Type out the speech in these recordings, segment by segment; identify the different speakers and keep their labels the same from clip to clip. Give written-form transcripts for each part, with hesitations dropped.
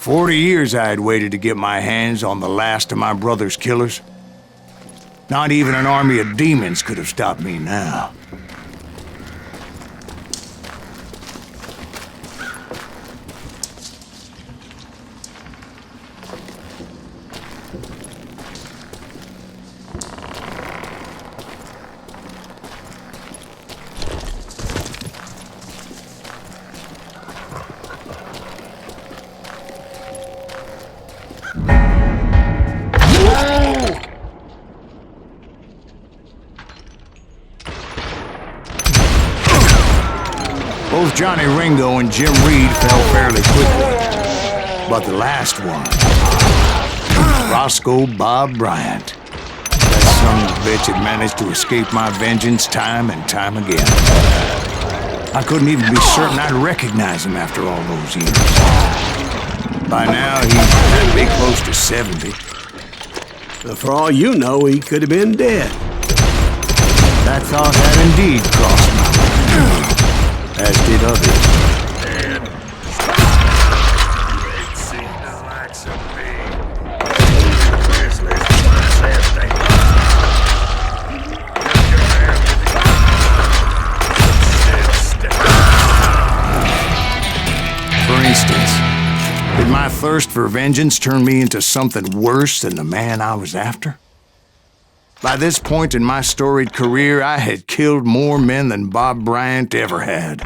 Speaker 1: 40 years I had waited to get my hands on the last of my brother's killers. Not even an army of demons could have stopped me now. Both Johnny Ringo and Jim Reed fell fairly quickly. But the last one, Roscoe Bob Bryant, that son of a bitch had managed to escape my vengeance time and time again. I couldn't even be certain I'd recognize him after all those years. By now, he had to be close to 70.
Speaker 2: But for all you know, he could have been dead.
Speaker 1: That thought had indeed crossed my mind, as did others.
Speaker 3: Dead. You ain't seen the likes of me. Grizzlies, said they
Speaker 1: For instance, did my thirst for vengeance turn me into something worse than the man I was after? By this point in my storied career, I had killed more men than Bob Bryant ever had.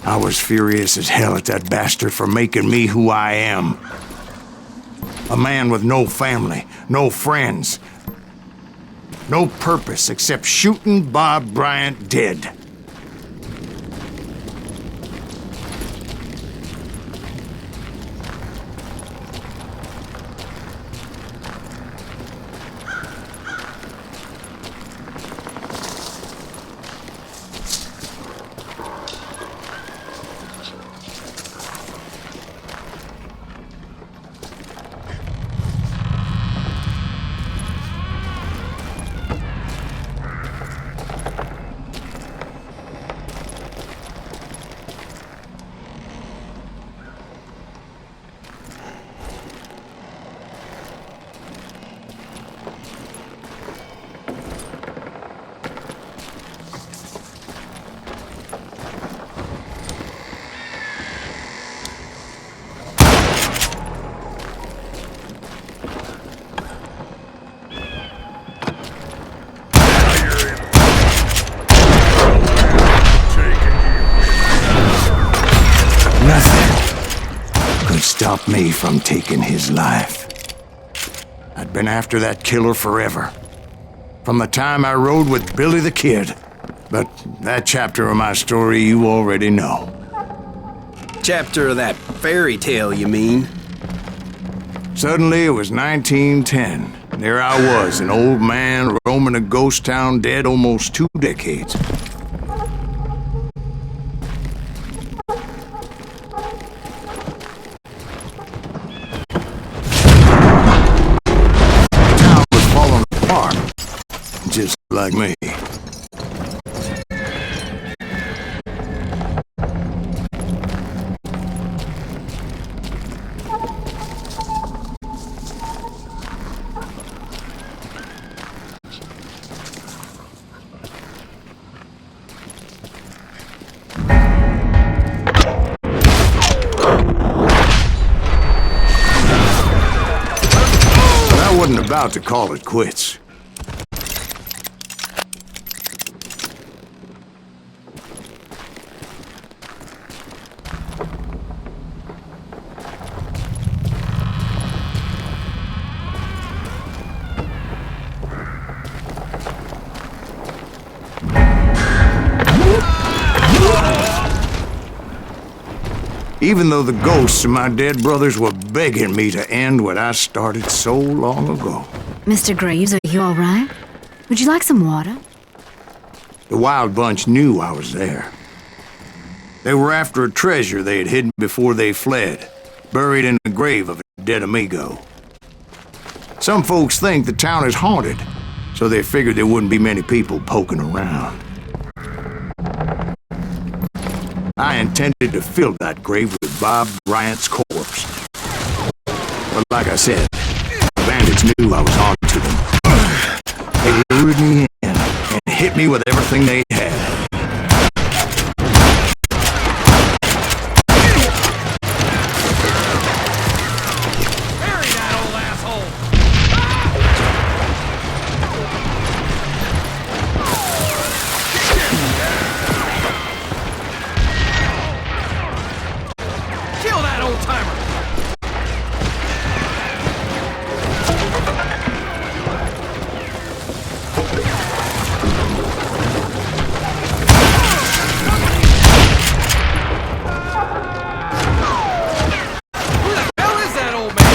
Speaker 1: I was furious as hell at that bastard for making me who I am. A man with no family, no friends, no purpose except shooting Bob Bryant dead. Stop me from taking his life. I'd been after that killer forever. From the time I rode with Billy the Kid. But that chapter of my story you already know.
Speaker 2: Chapter of that fairy tale, you mean?
Speaker 1: Suddenly it was 1910. There I was, an old man roaming a ghost town dead almost 2 decades. Just like me. But I wasn't about to call it quits. Even though the ghosts of my dead brothers were begging me to end what I started so long ago.
Speaker 4: Mr. Graves, are you all right? Would you like some water?
Speaker 1: The Wild Bunch knew I was there. They were after a treasure they had hidden before they fled, buried in the grave of a dead amigo. Some folks think the town is haunted, so they figured there wouldn't be many people poking around. intended to fill that grave with Bob Bryant's corpse. But like I said, the bandits knew I was on to them. They lured me in and hit me with everything they had.
Speaker 3: Bury that old asshole! Kill that old timer! Who the hell is that old man?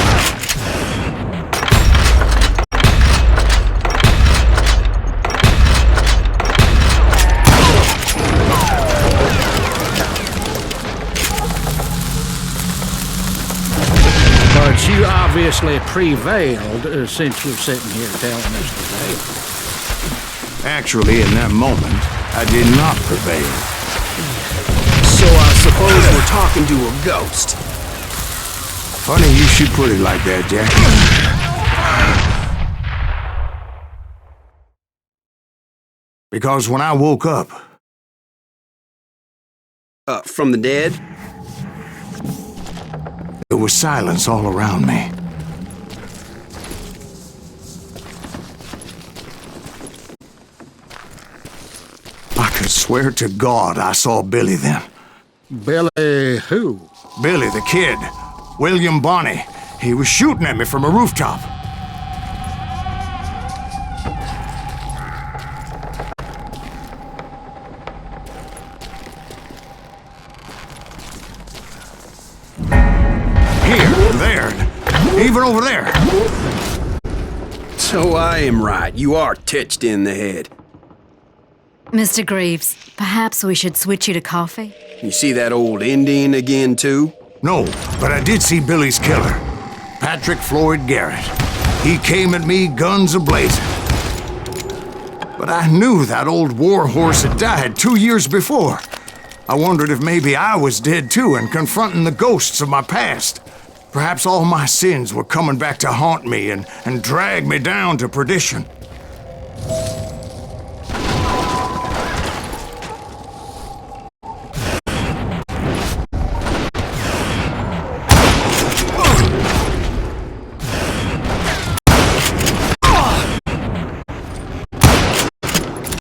Speaker 5: But you obviously prevailed since you're sitting here telling us today.
Speaker 1: Actually, in that moment, I did not prevail.
Speaker 2: So I suppose we're talking to a ghost.
Speaker 1: Funny you should put it like that, Jack. Because when I woke up,
Speaker 2: From the dead?
Speaker 1: there was silence all around me. I could swear to God I saw Billy then.
Speaker 5: Billy who?
Speaker 1: Billy, the kid. William Bonney. He was shooting at me from a rooftop. Here, there, even over there.
Speaker 2: So I am right. You are titched in the head.
Speaker 4: Mr. Greaves, perhaps we should switch you to coffee?
Speaker 2: You see that old Indian again, too?
Speaker 1: No, but I did see Billy's killer, Patrick Floyd Garrett. He came at me, guns a-blazing. But I knew that old war horse had died 2 years before. I wondered if maybe I was dead too and confronting the ghosts of my past. Perhaps all my sins were coming back to haunt me and drag me down to perdition.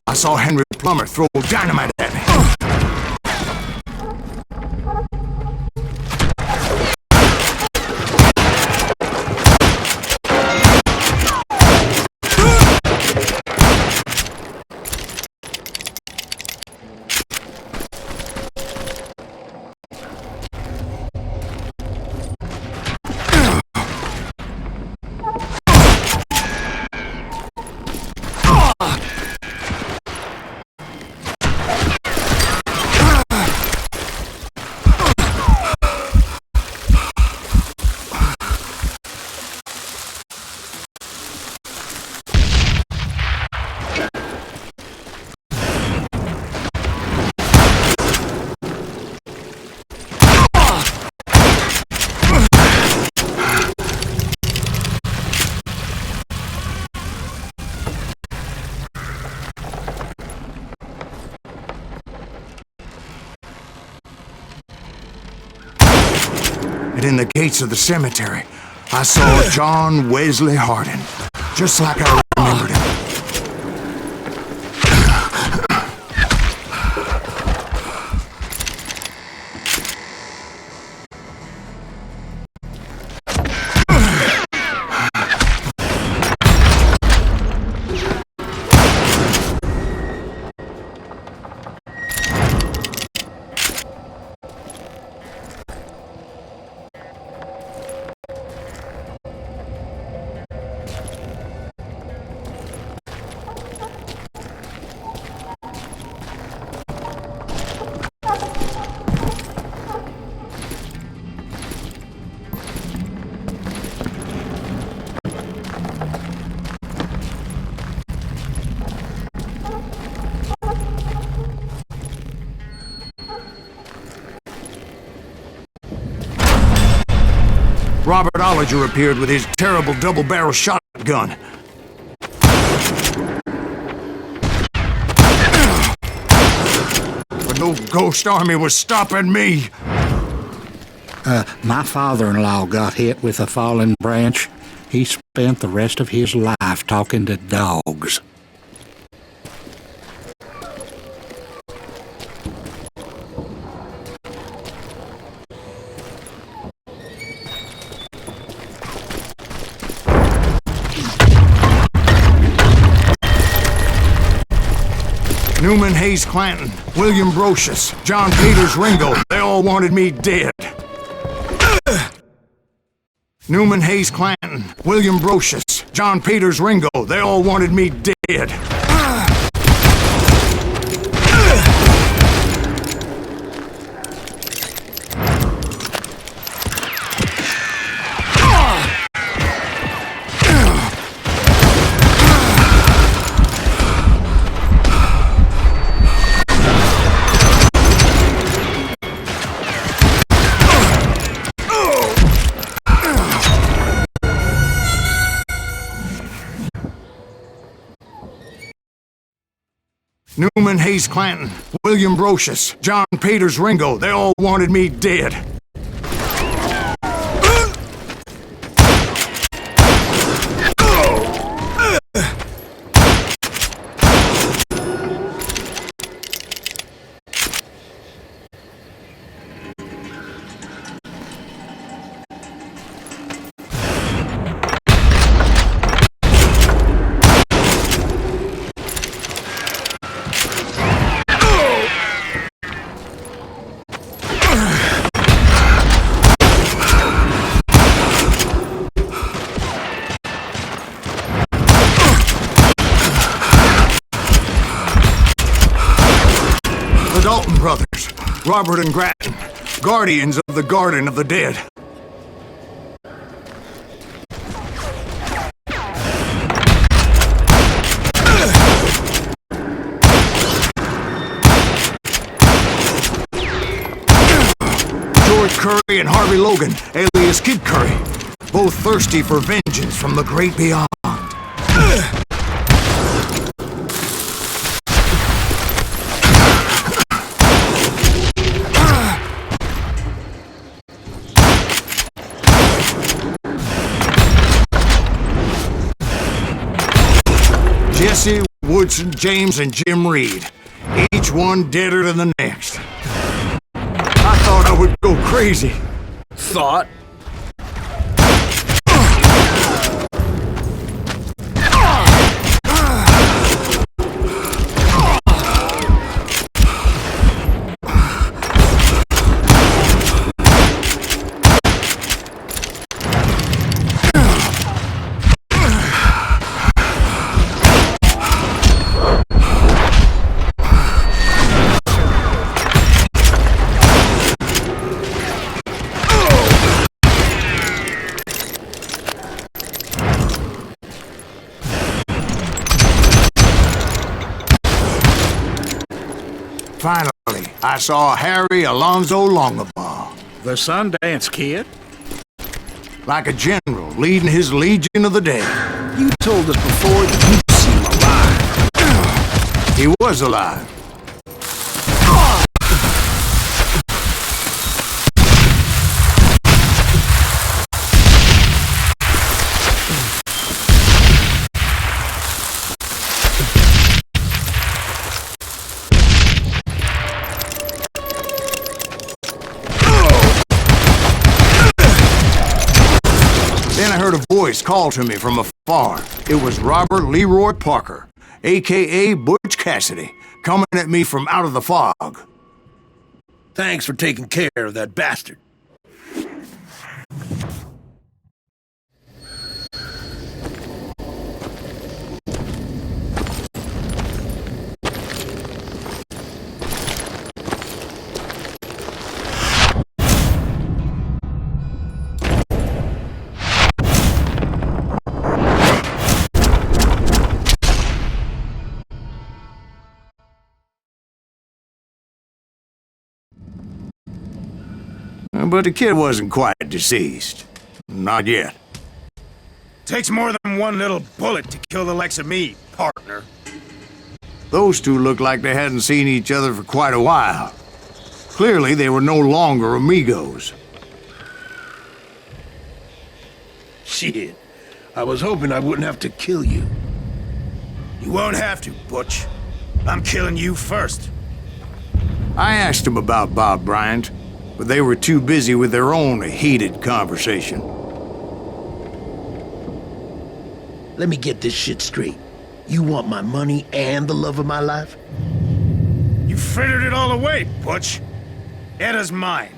Speaker 1: I saw Henry Plummer throw dynamite at me. And in the gates of the cemetery, I saw John Wesley Hardin, just like I remembered him. Robert Ollinger appeared with his terrible double-barrel shotgun. But no ghost army was stopping me.
Speaker 5: My father-in-law got hit with a fallen branch. He spent the rest of his life talking to dogs.
Speaker 1: Newman Hayes Clanton, William Brocious, John Peters Ringo, they all wanted me dead. Newman Hayes Clanton, William Brocious, John Peters Ringo, they all wanted me dead. Newman Hayes Clanton, William Brocious, John Peters Ringo, they all wanted me dead. The Dalton brothers, Robert and Grattan, guardians of the Garden of the Dead. George Curry and Harvey Logan, alias Kid Curry, both thirsty for vengeance from the great beyond. Jesse, Woodson, James, and Jim Reed, each one deader than the next. I thought I would go crazy.
Speaker 2: Thought?
Speaker 1: Finally, I saw Harry Alonzo Longabaugh.
Speaker 5: The Sundance Kid?
Speaker 1: Like a general leading his Legion of the Dead.
Speaker 2: You told us before that you seem alive.
Speaker 1: He was alive. Then I heard a voice call to me from afar. It was Robert Leroy Parker, a.k.a. Butch Cassidy, coming at me from out of the fog.
Speaker 2: Thanks for taking care of that bastard.
Speaker 1: But the kid wasn't quite deceased. Not yet.
Speaker 6: Takes more than one little bullet to kill the likes of me, partner.
Speaker 1: Those two looked like they hadn't seen each other for quite a while. Clearly, they were no longer amigos.
Speaker 2: Shit. I was hoping I wouldn't have to kill you.
Speaker 6: You won't have to, Butch. I'm killing you first.
Speaker 1: I asked them about Bob Bryant, but they were too busy with their own heated conversation.
Speaker 2: Let me get this shit straight. You want my money and the love of my life?
Speaker 6: You frittered it all away, Butch. Etta's mine,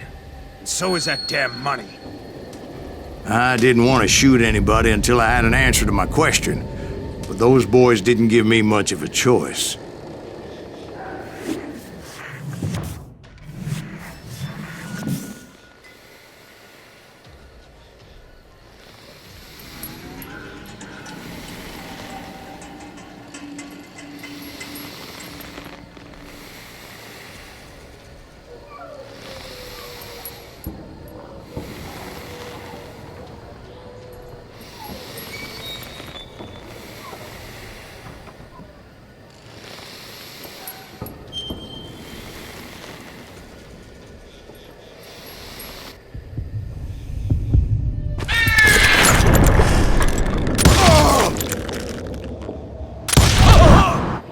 Speaker 6: and so is that damn money.
Speaker 1: I didn't want to shoot anybody until I had an answer to my question, but those boys didn't give me much of a choice.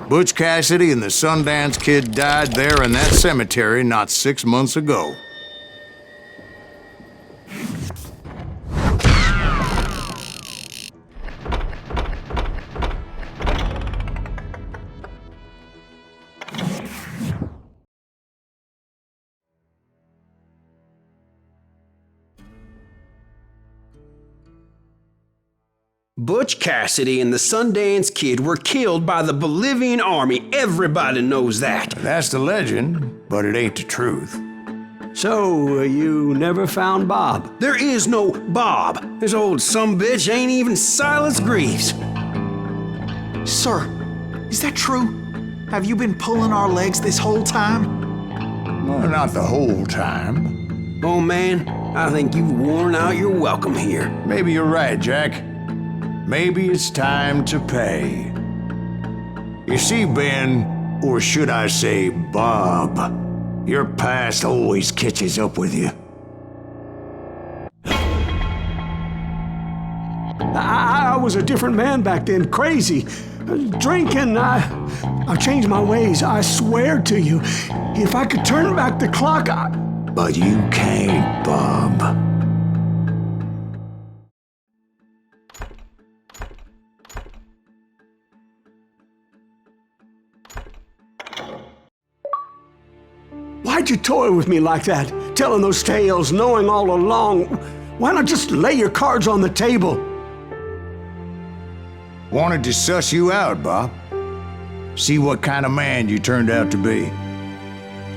Speaker 1: Butch Cassidy and the Sundance Kid died there in that cemetery not 6 months ago.
Speaker 2: Butch Cassidy and the Sundance Kid were killed by the Bolivian army. Everybody knows that.
Speaker 1: That's the legend, but it ain't the truth.
Speaker 7: So, you never found Bob?
Speaker 2: There is no Bob. This old sumbitch ain't even Silas Greaves.
Speaker 8: Sir, is that true? Have you been pulling our legs this whole time?
Speaker 1: Well, not the whole time.
Speaker 2: Oh man, I think you've worn out your welcome here.
Speaker 1: Maybe you're right, Jack. Maybe it's time to pay. You see, Ben, or should I say Bob, your past always catches up with you.
Speaker 7: I was a different man back then, crazy. Drinking, I've changed my ways, I swear to you. If I could turn back the clock,
Speaker 1: But you can't, Bob.
Speaker 7: Why'd you toy with me like that? Telling those tales, knowing all along. Why not just lay your cards on the table?
Speaker 1: Wanted to suss you out, Bob. See what kind of man you turned out to be.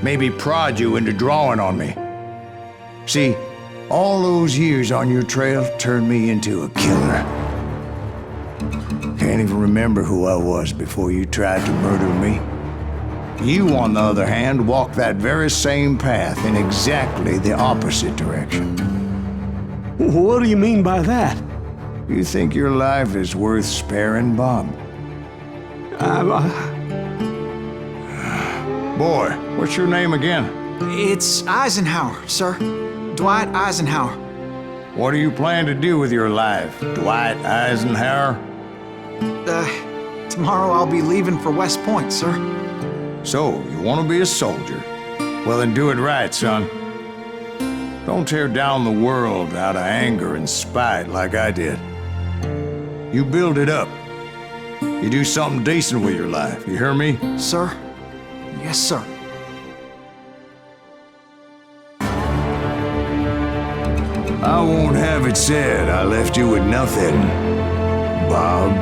Speaker 1: Maybe prod you into drawing on me. See, all those years on your trail turned me into a killer. Can't even remember who I was before you tried to murder me. You, on the other hand, walked that very same path in exactly the opposite direction.
Speaker 7: What do you mean by that?
Speaker 1: You think your life is worth sparing, Bob? Boy, what's your name again?
Speaker 8: It's Eisenhower, sir. Dwight Eisenhower.
Speaker 1: What do you plan to do with your life, Dwight Eisenhower?
Speaker 8: Tomorrow I'll be leaving for West Point, sir.
Speaker 1: So, you want to be a soldier? Well, then do it right, son. Don't tear down the world out of anger and spite like I did. You build it up. You do something decent with your life, you hear me?
Speaker 8: Sir? Yes, sir.
Speaker 1: I won't have it said I left you with nothing, Bob.